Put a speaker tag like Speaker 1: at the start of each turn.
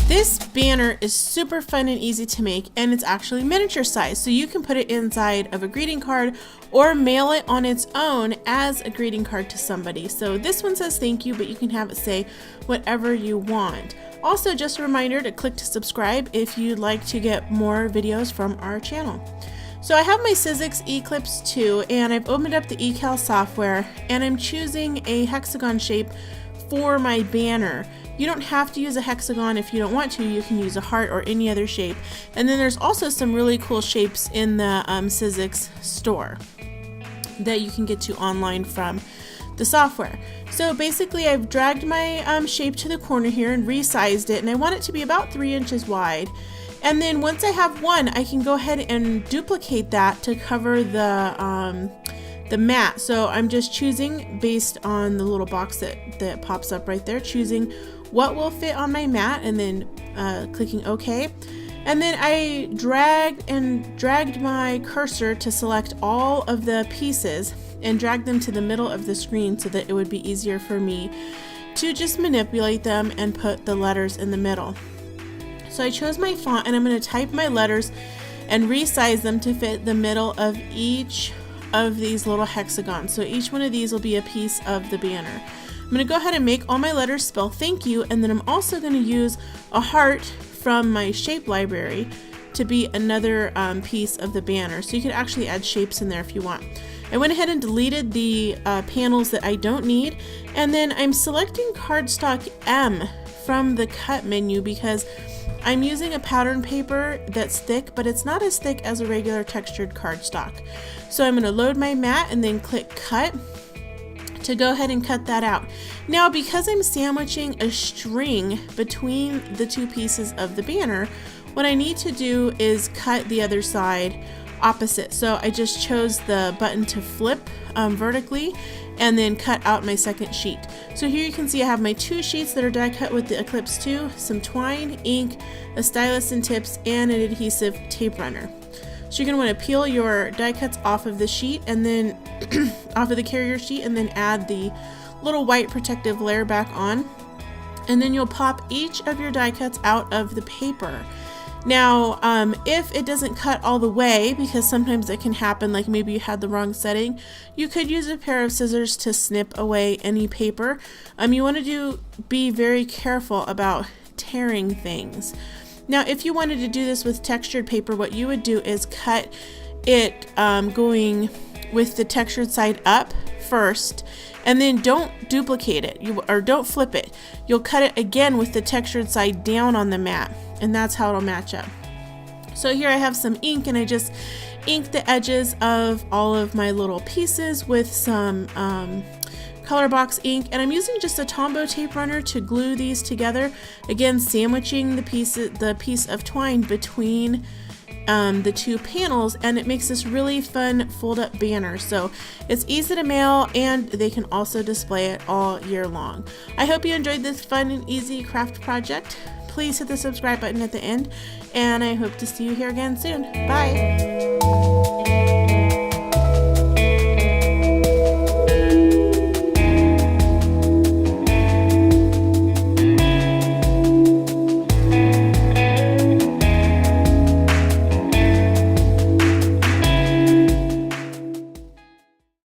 Speaker 1: This banner is super fun and easy to make, and it's actually miniature size, so you can put it inside of a greeting card or mail it on its own as a greeting card to somebody. So this one says thank you, but you can have it say whatever you want. Also, just a reminder to click to subscribe if you'd like to get more videos from our channel. So I have my Sizzix eclips 2, and I've opened up the eCal software, and I'm choosing a hexagon shape for my banner. You don't have to use a hexagon if you don't want to. You can use a heart or any other shape. And then there's also some really cool shapes in the Sizzix store that you can get to online from the software. So basically I've dragged my shape to the corner here and resized it, and I want it to be about 3 inches wide. And then once I have one, I can go ahead and duplicate that to cover the mat. So I'm just choosing based on the little box that pops up right there, choosing what will fit on my mat, and then clicking OK. And then I dragged my cursor to select all of the pieces and drag them to the middle of the screen so that it would be easier for me to just manipulate them and put the letters in the middle. So I chose my font, and I'm going to type my letters and resize them to fit the middle of each of these little hexagons. So each one of these will be a piece of the banner. I'm going to go ahead and make all my letters spell thank you, and then I'm also going to use a heart from my shape library to be another piece of the banner. So you can actually add shapes in there if you want. I went ahead and deleted the panels that I don't need, and then I'm selecting cardstock M from the cut menu because I'm using a pattern paper that's thick, but it's not as thick as a regular textured cardstock. So I'm going to load my mat and then click cut to go ahead and cut that out. Now, because I'm sandwiching a string between the two pieces of the banner, what I need to do is cut the other side opposite. So I just chose the button to flip vertically and then cut out my second sheet. So here you can see I have my 2 sheets that are die cut with the Eclipse 2, some twine, ink, a stylus and tips, and an adhesive tape runner. So you're going to want to peel your die cuts off of the sheet, and then off of the carrier sheet, and then add the little white protective layer back on. And then you'll pop each of your die cuts out of the paper. Now, if it doesn't cut all the way, because sometimes it can happen, like maybe you had the wrong setting, you could use a pair of scissors to snip away any paper. You want to be very careful about tearing things. Now, if you wanted to do this with textured paper, what you would do is cut it going with the textured side up first, and then don't duplicate it, or don't flip it. You'll cut it again with the textured side down on the mat, and that's how it'll match up. So here I have some ink, and I just inked the edges of all of my little pieces with some color box ink, and I'm using just a Tombow tape runner to glue these together, again sandwiching the piece of twine between the 2 panels, and it makes this really fun fold up banner. So it's easy to mail, and they can also display it all year long. I hope you enjoyed this fun and easy craft project. Please hit the subscribe button at the end, and I hope to see you here again soon. Bye!